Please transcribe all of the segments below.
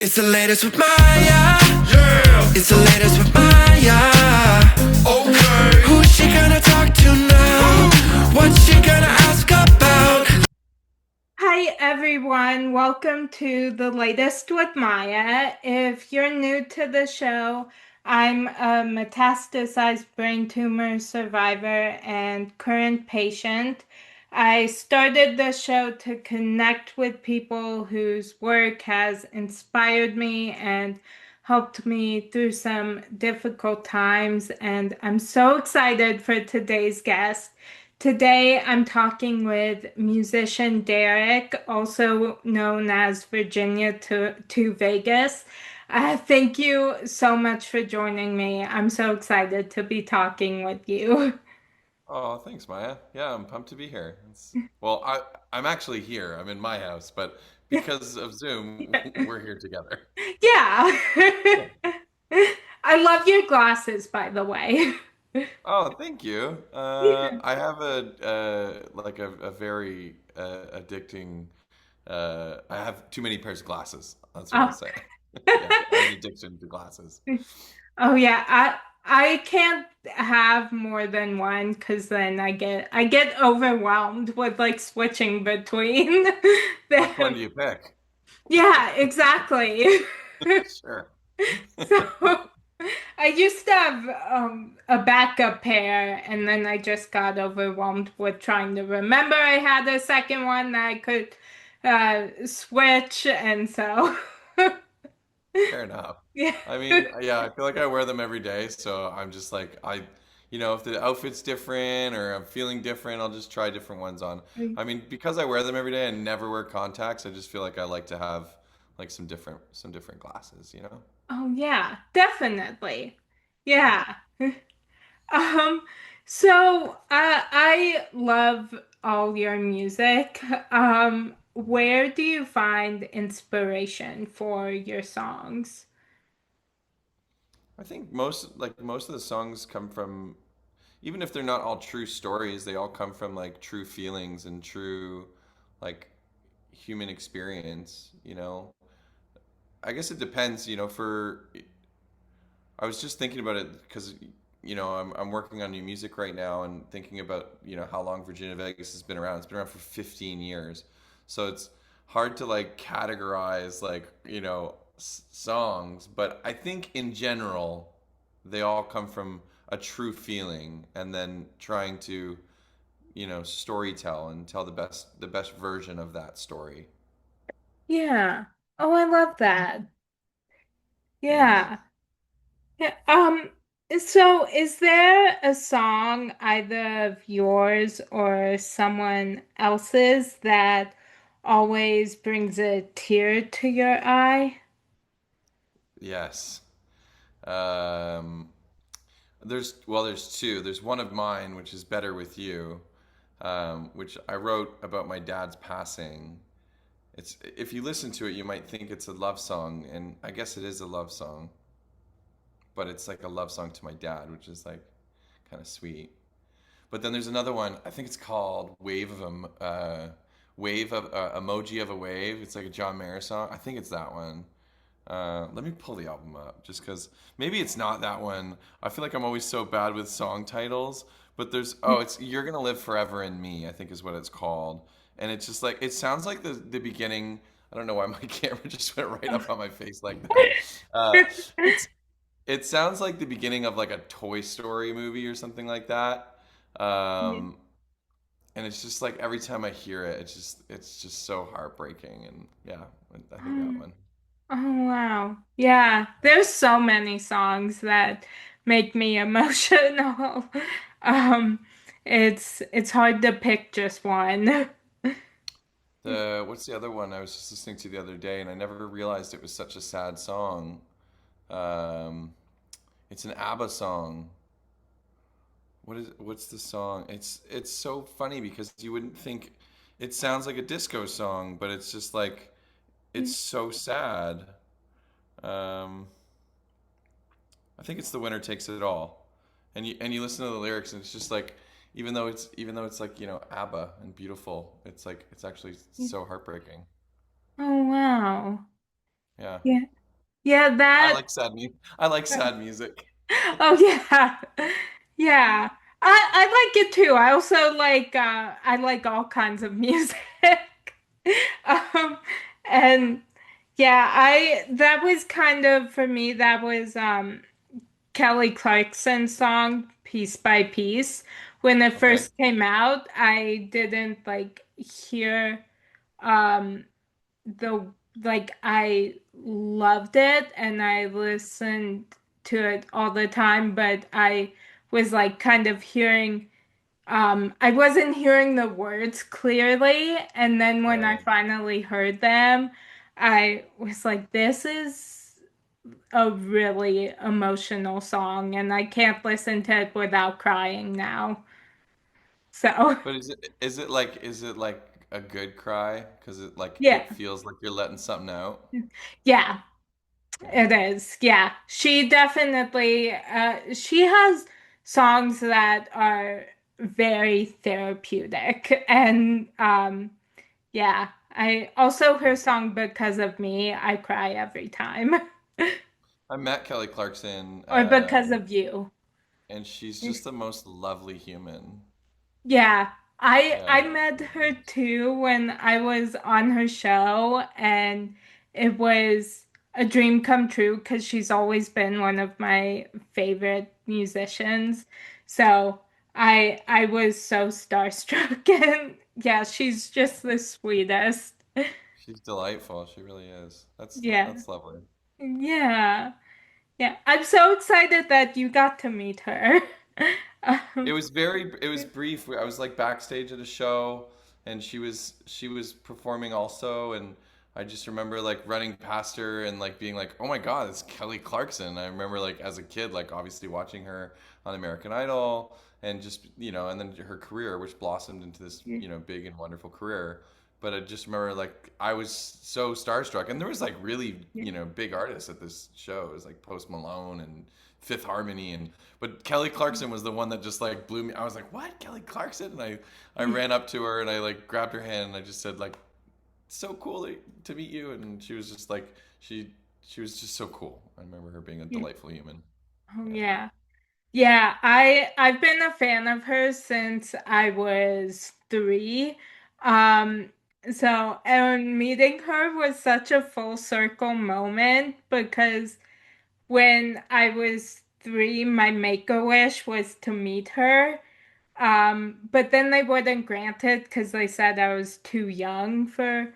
It's the latest with Maya. Yeah, It's the latest with Maya. okay. Who's she gonna talk to now? What's she gonna ask about? Hi, everyone. Welcome to the latest with Maya. If you're new to the show, I'm a metastasized brain tumor survivor and current patient. I started the show to connect with people whose work has inspired me and helped me through some difficult times. And I'm so excited for today's guest. Today, I'm talking with musician Derek, also known as Virginia to Vegas. Thank you so much for joining me. I'm so excited to be talking with you. Oh, thanks, Maya. Yeah, I'm pumped to be here. I'm actually here. I'm in my house, but because of Zoom, we're here together. Yeah. Yeah. I love your glasses, by the way. Oh, thank you. Yeah. I have a very addicting. I have too many pairs of glasses. That's what I'll Oh. say. Yeah, I have an addiction to glasses. Oh yeah, I can't have more than one because then I get overwhelmed with like switching between Which one them. do you pick? Yeah, exactly. Sure. So I used to have a backup pair, and then I just got overwhelmed with trying to remember I had a second one that I could switch, and so Fair enough. yeah. I mean, yeah, I feel like I wear them every day, so I'm just like if the outfit's different or I'm feeling different, I'll just try different ones on. I mean, because I wear them every day and never wear contacts, I just feel like I like to have like some different glasses, you know? Oh yeah, definitely. Yeah. Yeah. Um, so I love all your music. Where do you find inspiration for your songs? I think most of the songs come from, even if they're not all true stories, they all come from like true feelings and true like human experience, you know? I guess it depends, for I was just thinking about it because I'm working on new music right now and thinking about how long Virginia Vegas has been around. It's been around for 15 years, so it's hard to like categorize like songs. But I think in general, they all come from a true feeling, and then trying to story tell and tell the best version of that story. Yeah. Oh, I love that. Thanks. Yeah. Yeah. So is there a song either of yours or someone else's that always brings a tear to your eye? Yes. Um, there's two. There's one of mine, which is Better With You, which I wrote about my dad's passing. It's If you listen to it, you might think it's a love song, and I guess it is a love song, but it's like a love song to my dad, which is like kind of sweet. But then there's another one. I think it's called Wave of Emoji of a Wave. It's like a John Mayer song. I think it's that one. Let me pull the album up just because maybe it's not that one. I feel like I'm always so bad with song titles, but it's You're Gonna Live Forever in Me, I think is what it's called. And it's just like, it sounds like the beginning. I don't know why my camera just went right up on my face like that. It's it sounds like the beginning of like a Toy Story movie or something like that. Um, and it's just like every time I hear it, it's just so heartbreaking. And yeah, I think that Oh, one. oh wow. Yeah, there's so many songs that make me emotional. Um, it's hard to pick just one. What's the other one I was just listening to the other day, and I never realized it was such a sad song. Um, it's an ABBA song. What's the song? It's so funny because you wouldn't think it sounds like a disco song, but it's just like it's so sad. Um, I think it's The Winner Takes It All. And you listen to the lyrics, and it's just like, even though it's like, ABBA and beautiful, it's like it's actually so heartbreaking. Oh wow. Yeah. Yeah. Yeah, I that like sad music. I like sad music. oh yeah. Yeah. I like it too. I also like I like all kinds of music. Um and yeah, I that was kind of for me that was Kelly Clarkson's song Piece by Piece. When it Okay. first came out, I didn't like hear um the like I loved it and I listened to it all the time, but I was like kind of hearing I wasn't hearing the words clearly, and then when I Right. finally heard them, I was like, this is a really emotional song, and I can't listen to it without crying now. So, But is it like a good cry? Because yeah. it feels like you're letting something out. Yeah. Yeah. It is, yeah. She definitely she has songs that are very therapeutic and yeah. I also her song Because of Me, I cry every time. I met Kelly Clarkson, Or Because of You. and she's just the most lovely human. Yeah, Yeah. I met her too when I was on her show, and it was a dream come true because she's always been one of my favorite musicians. So I was so starstruck, and yeah, she's just the sweetest. She's delightful. She really is. Yeah, That's lovely. yeah, yeah. I'm so excited that you got to meet her. Um, It was brief. I was like backstage at a show and she was performing also, and I just remember like running past her and like being like, "Oh my God, it's Kelly Clarkson." I remember like as a kid like obviously watching her on American Idol and just, and then her career which blossomed into this, big and wonderful career. But I just remember like I was so starstruck, and there was like really, big artists at this show. It was like Post Malone and Fifth Harmony, and but Kelly Clarkson was the one that just like blew me. I was like, "What, Kelly Clarkson?" And I ran up to her and I like grabbed her hand and I just said like, "So cool to meet you." And she was just like she was just so cool. I remember her being a delightful human. Oh Yeah. yeah. Yeah, I've been a fan of hers since I was 3. Um, so and meeting her was such a full circle moment because when I was 3, my make-a-wish was to meet her. But then they wouldn't grant it because they said I was too young for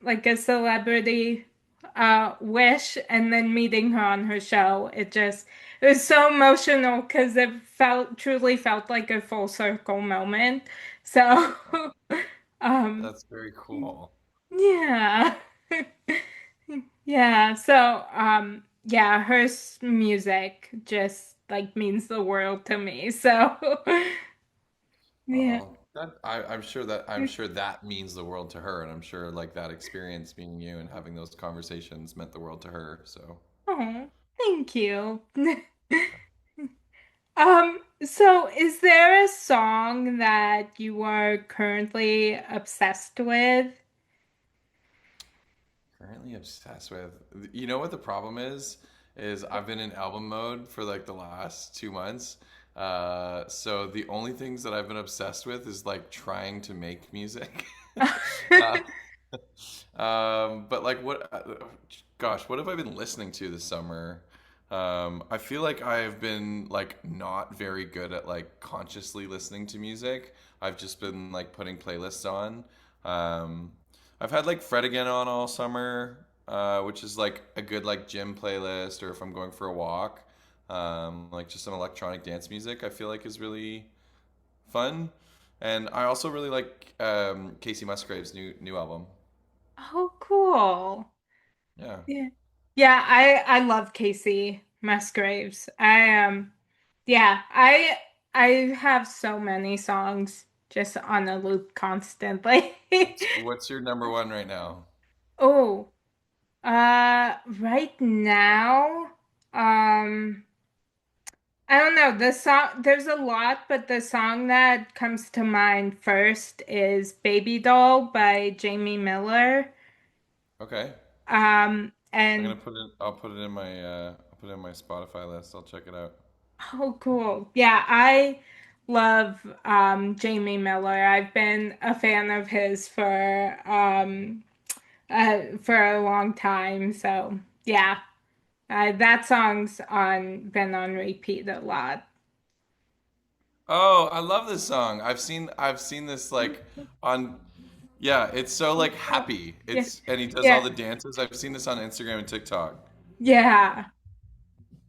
like a celebrity wish, and then meeting her on her show, it was so emotional because it truly felt like a full circle moment. So um That's very cool. yeah. Yeah, so yeah, music just like means the world to me. So yeah. Oh, I'm sure that means the world to her, and I'm sure like that experience meeting you and having those conversations meant the world to her. So Oh, thank you. So is there a song that you are currently obsessed with? currently obsessed with. You know what the problem is? Is I've been in album mode for like the last 2 months. So the only things that I've been obsessed with is like trying to make music. uh, but like gosh, what have I been listening to this summer? I feel like I've been like not very good at like consciously listening to music. I've just been like putting playlists on. Um, I've had like Fred again on all summer, which is like a good like gym playlist, or if I'm going for a walk, like just some electronic dance music. I feel like is really fun, and I also really like Casey Musgrave's new album. Oh, cool. Yeah, Yeah. Yeah, I love Casey Musgraves. Yeah, I have so many songs just on a loop constantly. what's your number one right now? Oh, right now, um, I don't know. The song, there's a lot, but the song that comes to mind first is Baby Doll by Jamie Miller. Okay. I'm And gonna put it. I'll put it in my. I'll put it in my Spotify list. I'll check it out. oh, cool. Yeah, I love Jamie Miller. I've been a fan of his for a long time. So yeah, that song's on been on repeat a lot. Oh, I love this song. I've seen this like on yeah, it's so like happy. Yeah, It's and he does all yeah, the dances. I've seen this on Instagram and TikTok. yeah.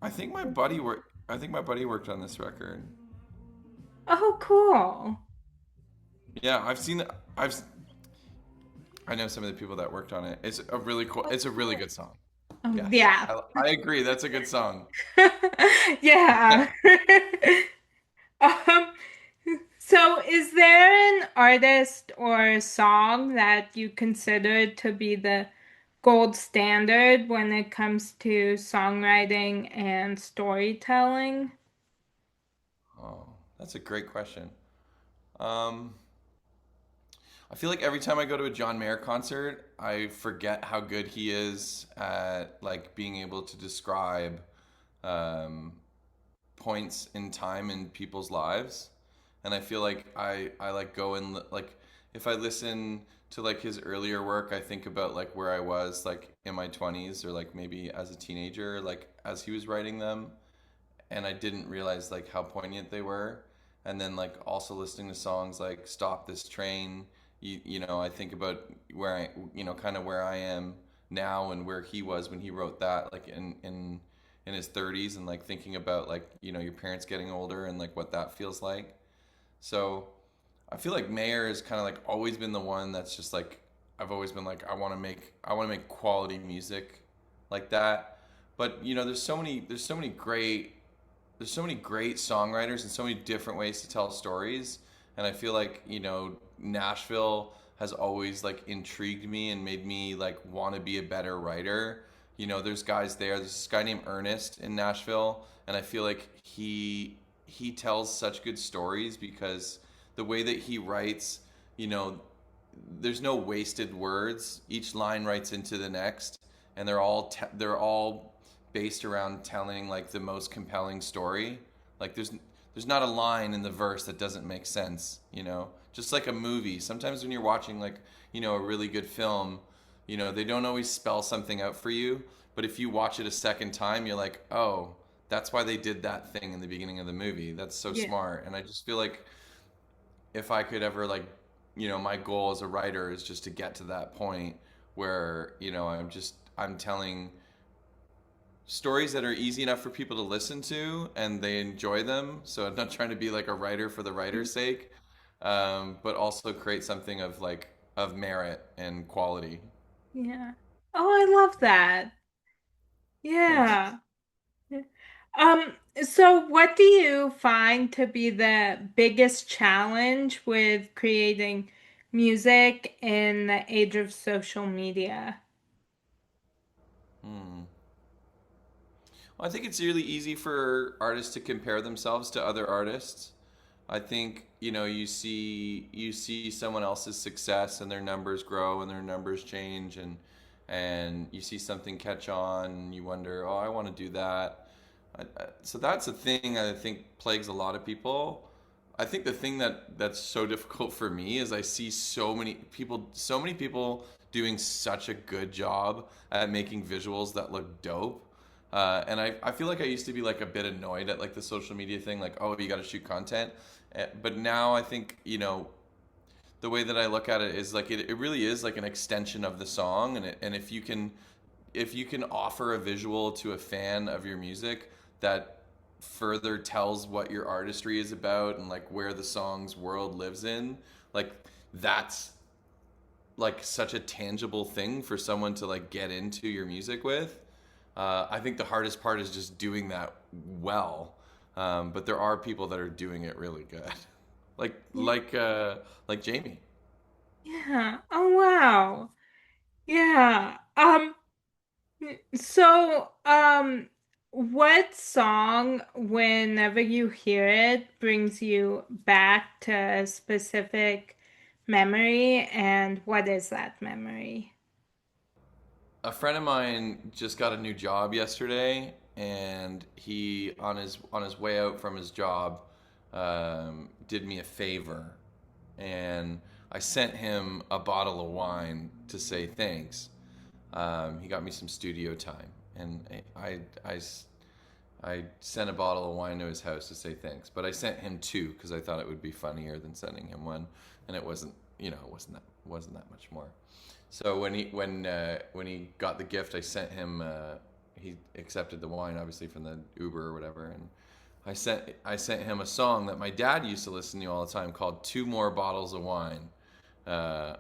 I think my buddy worked on this record. Oh, cool. Yeah, I've I know some of the people that worked on it. It's a really good song. Yes. Yeah. I agree. That's a good song. Yeah. Yeah. Um, so is there an artist or song that you consider to be the gold standard when it comes to songwriting and storytelling? Oh, that's a great question. Um I feel like every time I go to a John Mayer concert, I forget how good he is at like being able to describe um, points in time in people's lives. And I feel like I like go and like if I listen to like his earlier work, I think about like where I was like in my 20s or like maybe as a teenager, like as he was writing them, and I didn't realize like how poignant they were. And then like also listening to songs like "Stop This Train," you know, I think about where I kind of where I am now and where he was when he wrote that, like in his 30s, and like thinking about like your parents getting older and like what that feels like. So I feel like Mayer has kind of like always been the one that's just like I've always been like I want to make quality music like that. But there's so many great songwriters and so many different ways to tell stories, and I feel like Nashville has always like intrigued me and made me like want to be a better writer. There's guys there. There's this guy named Ernest in Nashville, and I feel like he tells such good stories because the way that he writes, you know, there's no wasted words. Each line writes into the next, and they're all based around telling like the most compelling story. Like there's not a line in the verse that doesn't make sense. Just like a movie. Sometimes when you're watching like a really good film, they don't always spell something out for you. But if you watch it a second time, you're like, oh, that's why they did that thing in the beginning of the movie. That's so Yeah. smart. And I just feel like if I could ever like, my goal as a writer is just to get to that point where, I'm telling stories that are easy enough for people to listen to and they enjoy them. So I'm not trying to be like a writer for the writer's sake, but also create something of like of merit and quality. Yeah. Oh, I love that. Thanks. Yeah. So what do you find to be the biggest challenge with creating music in the age of social media? Hmm. Well, I think it's really easy for artists to compare themselves to other artists. I think you see someone else's success and their numbers grow and their numbers change, and you see something catch on and you wonder, oh, I want to do that. So that's a thing I think plagues a lot of people. I think the thing that's so difficult for me is I see so many people doing such a good job at making visuals that look dope. And I feel like I used to be like a bit annoyed at like the social media thing, like, oh, you got to shoot content. But now I think, the way that I look at it is like it really is like an extension of the song. And if you can offer a visual to a fan of your music that further tells what your artistry is about and like where the song's world lives in, like that's like such a tangible thing for someone to like get into your music with. I think the hardest part is just doing that well. But there are people that are doing it really good, like Yeah. Jamie. Yeah. Oh, wow. Yeah. What song, whenever you hear it, brings you back to a specific memory, and what is that memory? a friend of mine just got a new job yesterday, and he on his way out from his job did me a favor, and I sent him a bottle of wine to say thanks. He got me some studio time, and I sent a bottle of wine to his house to say thanks. But I sent him two because I thought it would be funnier than sending him one, and it wasn't, it wasn't that much more. So when he got the gift, I sent him. He accepted the wine, obviously from the Uber or whatever, and I sent him a song that my dad used to listen to all the time called "Two More Bottles of Wine," uh,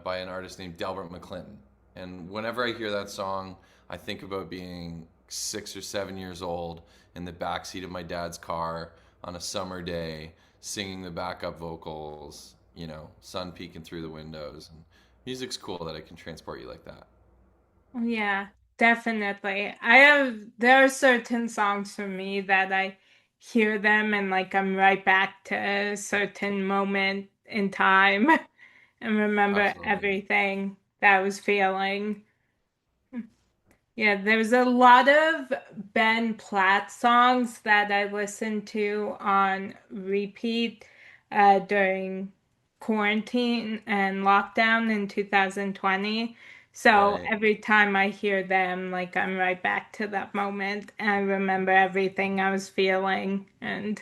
by an artist named Delbert McClinton. And whenever I hear that song, I think about being 6 or 7 years old in the backseat of my dad's car on a summer day, singing the backup vocals, sun peeking through the windows. And music's cool that it can transport you like that. Yeah, definitely. There are certain songs for me that I hear them and like I'm right back to a certain moment in time and remember Absolutely. everything that I was feeling. Yeah, there's a lot of Ben Platt songs that I listened to on repeat during quarantine and lockdown in 2020. So Right. every time I hear them, like I'm right back to that moment and I remember everything I was feeling. And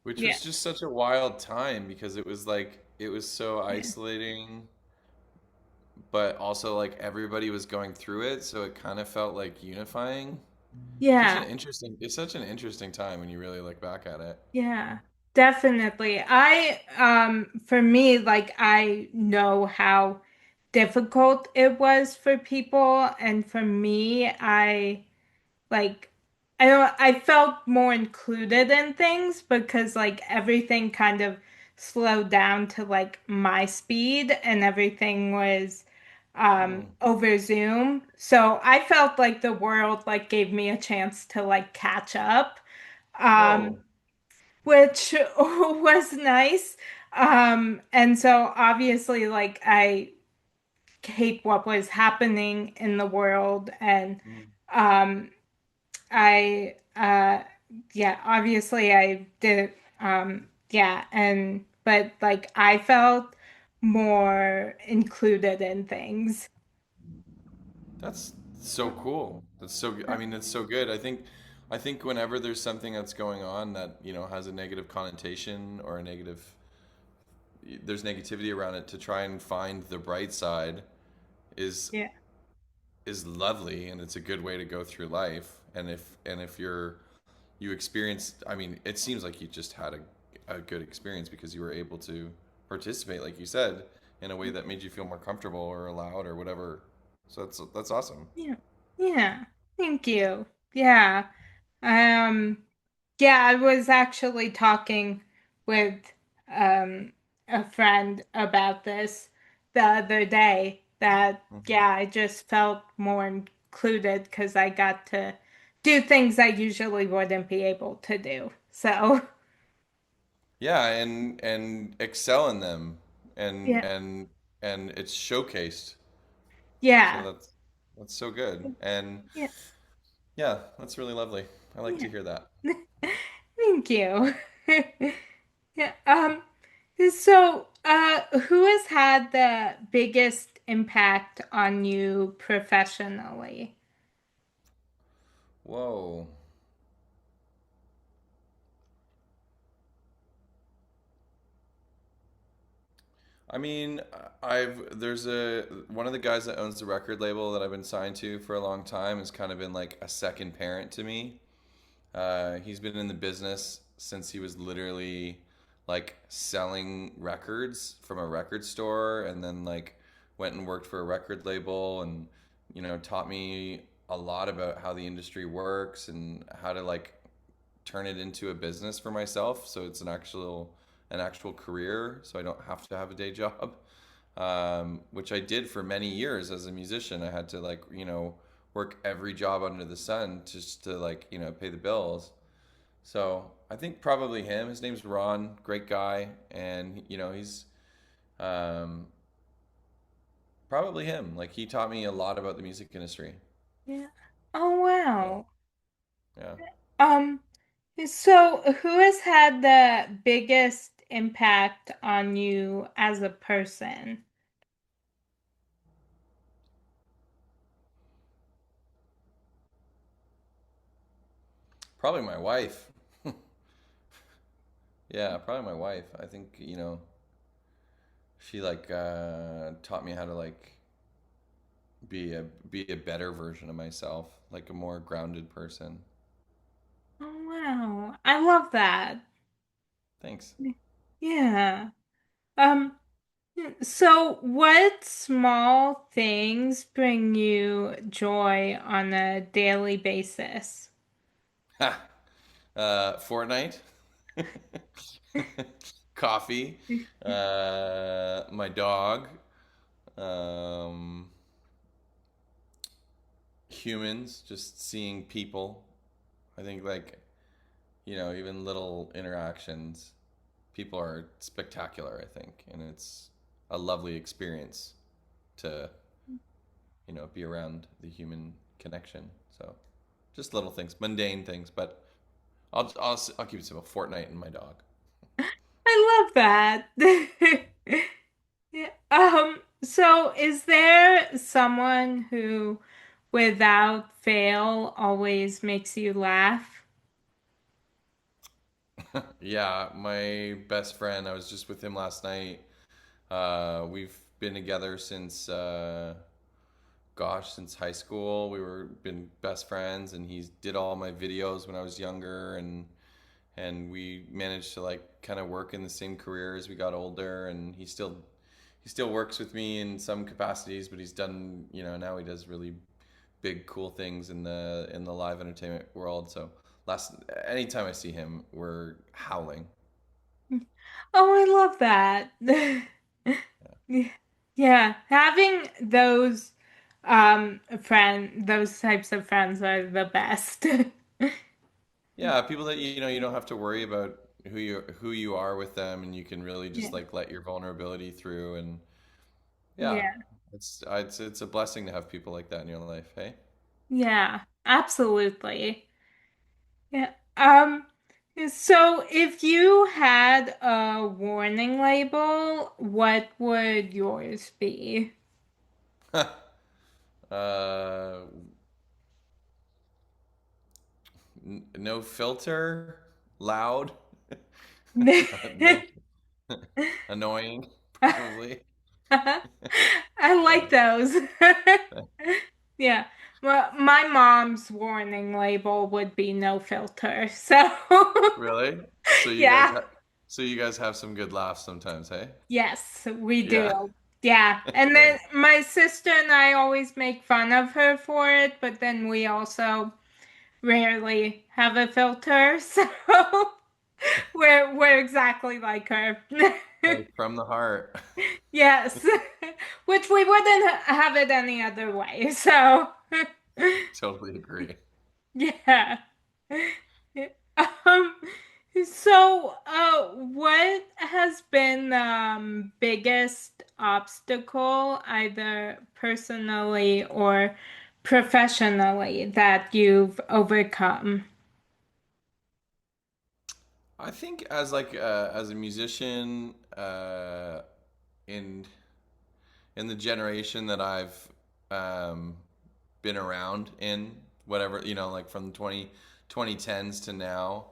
Which yeah, was just such a wild time because it was so yeah, isolating, but also like everybody was going through it, so it kind of felt like unifying. yeah. It's such an interesting time when you really look back at it. Yeah, definitely. For me, like I know how difficult it was for people, and for me, like I felt more included in things because like everything kind of slowed down to like my speed and everything was Mm. over Zoom. So I felt like the world like gave me a chance to like catch up. Um Whoa. which was nice. And so obviously, like, I hate what was happening in the world, and Mm. um, yeah, obviously, I did, yeah, but like, I felt more included in things. That's so cool. I mean, that's so good. I think whenever there's something that's going on that, has a negative connotation or there's negativity around it, to try and find the bright side is Yeah, is lovely, and it's a good way to go through life. And if you experienced, I mean, it seems like you just had a good experience because you were able to participate, like you said, in a way that made you feel more comfortable or allowed or whatever. So that's awesome. yeah, yeah. Thank you. Yeah. Um, Yeah, I was actually talking with um, a friend about this the other day that, Mhm. yeah, I just felt more included because I got to do things I usually wouldn't be able to do. So, Yeah, and excel in them, and yeah, and and it's showcased. So yeah, that's so good. And yeah, yeah, that's really lovely. I like yeah. to hear that. Thank you. Yeah, so, who has had the biggest impact on you professionally? Whoa. I mean, I've there's a one of the guys that owns the record label that I've been signed to for a long time has kind of been like a second parent to me. He's been in the business since he was literally like selling records from a record store, and then like went and worked for a record label, and taught me a lot about how the industry works and how to like turn it into a business for myself, so it's an actual career, so I don't have to have a day job. Which I did for many years as a musician. I had to like work every job under the sun just to like pay the bills. So I think probably him. His name's Ron, great guy, and um, Probably him. Like he taught me a lot about the music industry. Yeah. Oh Yeah. wow. Yeah. Um, so who has had the biggest impact on you as a person? Probably my wife. Yeah, probably my wife. I think, she like taught me how to like be a better version of myself, like a more grounded person. Oh wow. I love that. Thanks. Yeah. Um, so what small things bring you joy on a daily basis? Ha! Fortnite, coffee, my dog, um, humans, just seeing people. I think like, even little interactions, people are spectacular, I think, and it's a lovely experience to, be around the human connection. So just little things, mundane things, but I'll keep it simple. Fortnite and my dog. I love that. Yeah. So is there someone who, without fail, always makes you laugh? Yeah, my best friend. I was just with him last night. We've been together since since high school. We were been best friends, and he did all my videos when I was younger, and we managed to like kind of work in the same career as we got older. And he still works with me in some capacities, but he's done, now he does really big cool things in the live entertainment world. So last anytime I see him, we're howling. Oh, I love that. Yeah, yeah, having those types of friends are the best. Yeah, people that you don't have to worry about who you are with them, and you can really Yeah, just like let your vulnerability through. And yeah, yeah, it's a blessing to have people like that in your life. Hey. yeah, absolutely. Yeah. So if you had a warning label, what would yours be? uh, no filter, loud, no, annoying, probably. I like Yeah. those. Yeah. Well, my mom's warning label would be no filter. So, Really? So you guys yeah. have so you guys have some good laughs sometimes, hey? Yes, we do. Yeah. Yeah. And then Good. my sister and I always make fun of her for it, but then we also rarely have a filter. So, we're exactly like her. Hey, from the heart. Yes. Which we wouldn't have it any other way. So, Totally agree. yeah. Um, so, what has been the biggest obstacle, either personally or professionally, that you've overcome? I think as a musician, in in the generation that I've um, been around in, whatever, like from 2010s to now,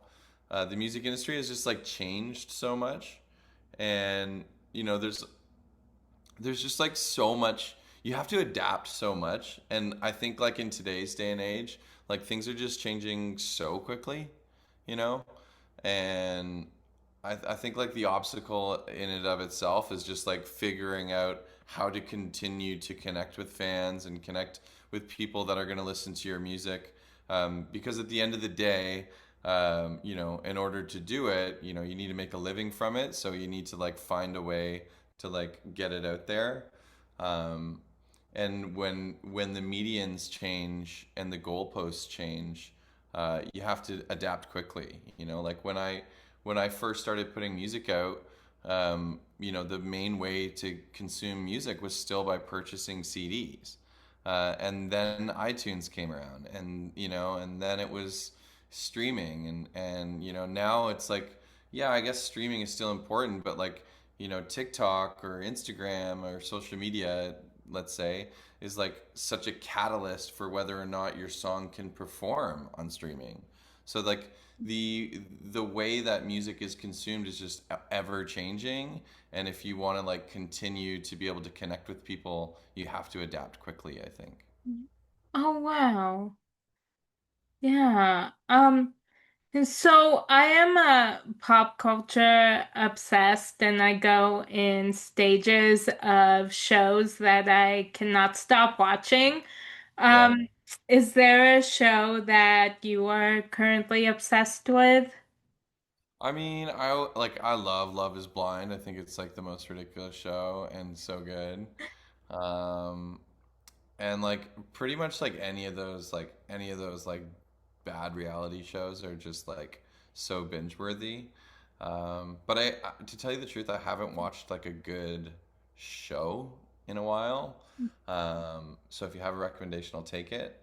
the music industry has just like changed so much. And there's just like so much, you have to adapt so much. And I think like in today's day and age, like things are just changing so quickly, you know and I think like the obstacle in and of itself is just like figuring out how to continue to connect with fans and connect with people that are going to listen to your music. Because at the end of the day, in order to do it, you need to make a living from it. So you need to like find a way to like get it out there. Um, and when the medians change and the goalposts change, you have to adapt quickly. Like when I first started putting music out, the main way to consume music was still by purchasing CDs. And then iTunes came around, and then it was streaming, and now it's like, yeah, I guess streaming is still important, but like, TikTok or Instagram or social media, let's say, is like such a catalyst for whether or not your song can perform on streaming. So like the way that music is consumed is just ever changing, and if you want to like continue to be able to connect with people, you have to adapt quickly, I think. Oh, wow. Yeah. And so I am a pop culture obsessed, and I go in stages of shows that I cannot stop watching. Yeah. Um, is there a show that you are currently obsessed with? I mean, I love Love is Blind. I think it's like the most ridiculous show and so good. Um, and like pretty much like any of those like bad reality shows are just like so binge worthy. But to tell you the truth, I haven't watched like a good show in a while. So if you have a recommendation, I'll take it.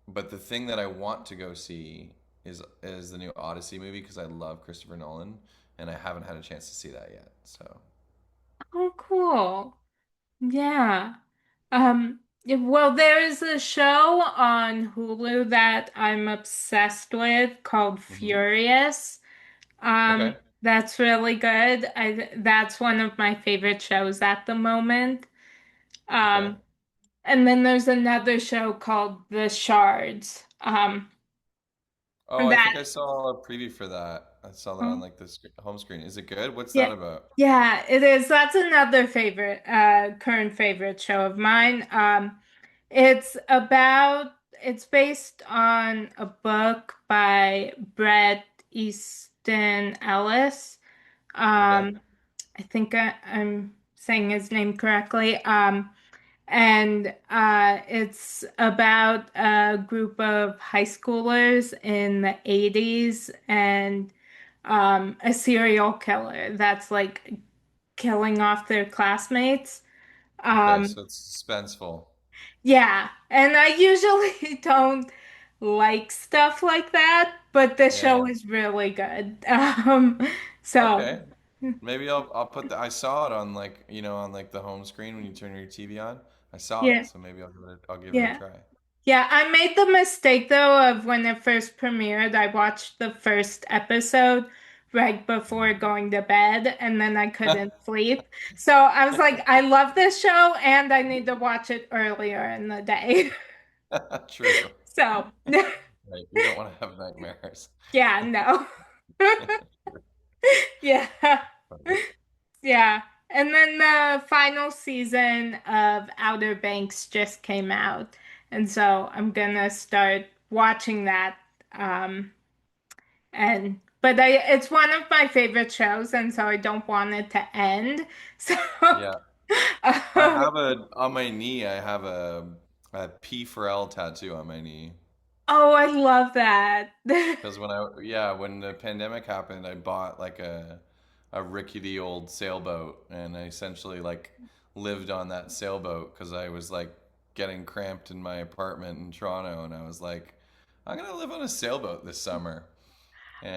But the thing that I want to go see is the new Odyssey movie because I love Christopher Nolan, and I haven't had a chance to see that yet. So Oh, cool. Yeah. Well, there is a show on Hulu that I'm obsessed with called hmm. Furious. Okay, That's really good. That's one of my favorite shows at the moment. okay. Um, and then there's another show called The Shards. Oh, I think That I saw a preview for that. I saw that on like the home screen. Is it good? What's that Yeah, about? yeah, it is. That's another favorite, current favorite show of mine. It's based on a book by Bret Easton Ellis. Okay. Um, I think I'm saying his name correctly. And it's about a group of high schoolers in the 80s and a serial killer that's like killing off their classmates. Okay, Um, so it's suspenseful. yeah, and I usually don't like stuff like that, but the show Yeah. is really good. So Okay. Maybe I'll put I saw it on like, on like the home screen when you turn your TV on. I saw it, yeah, so maybe I'll give it a yeah. try. Yeah, I made the mistake though of when it first premiered, I watched the first episode right before going to bed and then I couldn't sleep. So I was like, I love this show and I need to watch it earlier in the day. True. So, Right. You don't want to have nightmares. yeah, no. Yeah. Right. Yeah. And then the final season of Outer Banks just came out. And so I'm gonna start watching that. Um, it's one of my favorite shows, and so I don't want it to end. So, Yeah. I um, have on my knee, I have a P for L tattoo on my knee. oh, I love that. Because when the pandemic happened, I bought like a rickety old sailboat, and I essentially like lived on that sailboat because I was like getting cramped in my apartment in Toronto, and I was like, I'm gonna live on a sailboat this summer.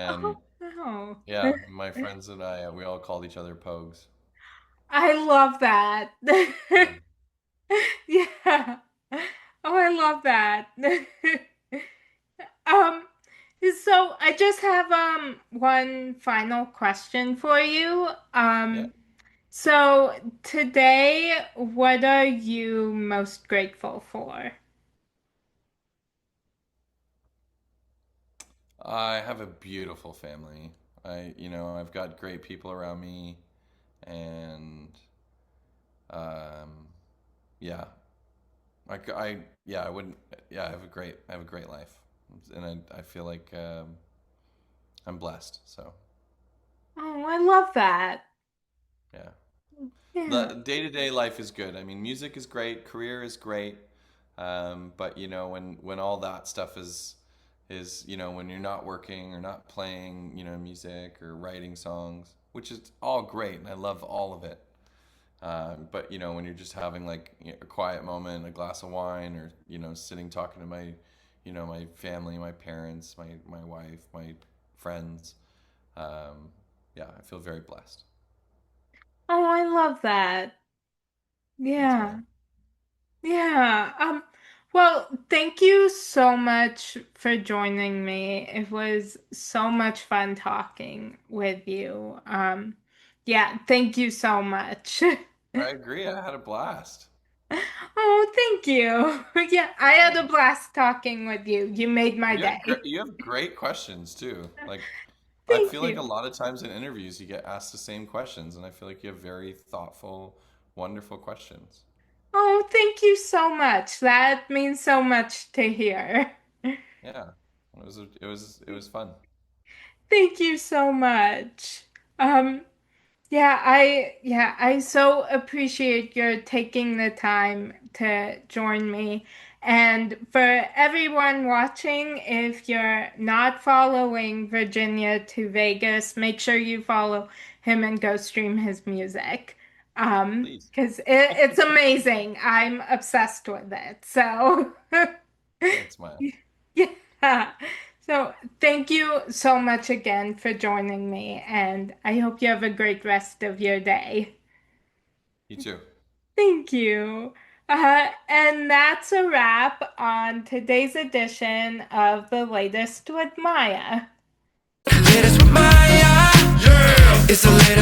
Oh And no. yeah, my friends and I, we all called each other Pogues. I love that. Yeah. Yeah. Oh, I love that. Um, so I just have one final question for you. Yeah. So today, what are you most grateful for? I have a beautiful family. I've got great people around me, and um, yeah, yeah, I wouldn't, yeah, I have a great life, and I feel like I'm blessed. So Oh, I love that. yeah, the Yeah. day-to-day life is good. I mean, music is great, career is great, but when all that stuff is when you're not working or not playing, music or writing songs. which is all great, and I love all of it. But when you're just having like a quiet moment, a glass of wine, or sitting talking to my family, my parents, my wife, my friends, yeah, I feel very blessed. Oh, I love that. Thanks, Yeah. Maya. Yeah. Well, thank you so much for joining me. It was so much fun talking with you. Yeah, thank you so much. I agree. I had a blast. Oh, thank you. Yeah, I had a blast talking with you. You made my day. You have great questions too. Like I Thank feel like a you. lot of times in interviews you get asked the same questions, and I feel like you have very thoughtful, wonderful questions. Oh, thank you so much. That means so much to hear. Yeah, it was fun. Thank you so much. Um, yeah, I so appreciate your taking the time to join me. And for everyone watching, if you're not following Virginia to Vegas, make sure you follow him and go stream his music. Please. Because it's amazing. I'm obsessed with it. So Thanks, Maya. yeah. So thank you so much again for joining me, and I hope you have a great rest of your day. You too. Thank you. And that's a wrap on today's edition of The Latest with Maya. Latest with Maya. Yeah. It's the latest.